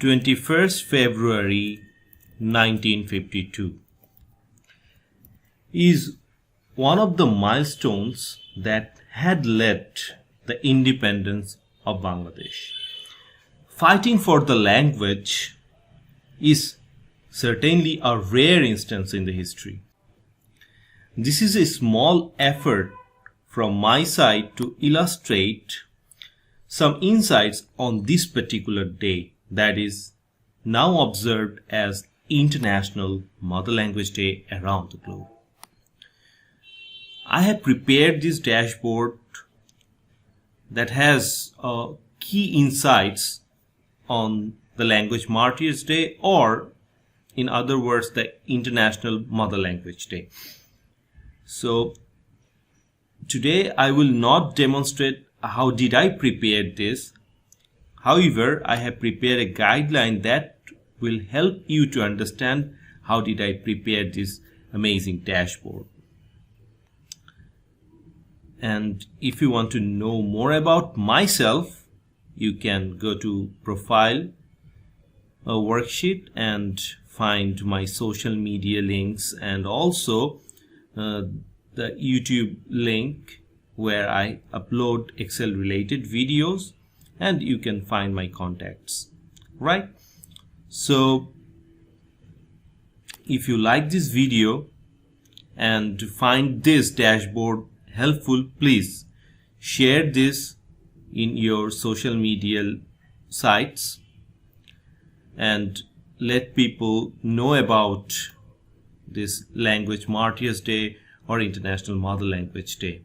21st February 1952 is one of the milestones that had led the independence of Bangladesh. Fighting for the language is certainly a rare instance in the history. This is a small effort from my side to illustrate some insights on this particular day that is now observed as International Mother Language Day around the globe. I have prepared this dashboard that has key insights on the Language Martyrs Day, or in other words, the International Mother Language Day. So today I will not demonstrate how did I prepare this. However, I have prepared a guideline that will help you to understand how did I prepare this amazing dashboard. And if you want to know more about myself, you can go to Profile, a worksheet, and find my social media links and also the YouTube link where I upload Excel related videos, and you can find my contacts, right? So if you like this video and find this dashboard helpful, please share this in your social media sites and let people know about this Language Martyrs Day or International Mother Language Day.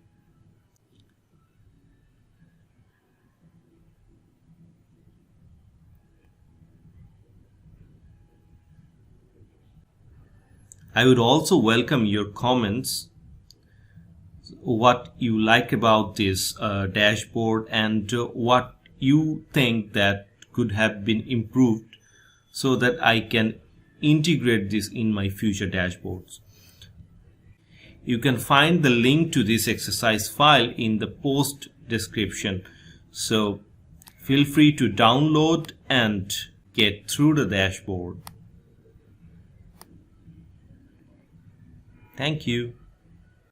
I would also welcome your comments, what you like about this dashboard and what you think that could have been improved so that I can integrate this in my future dashboards. You can find the link to this exercise file in the post description, so feel free to download and get through the dashboard. Thank you.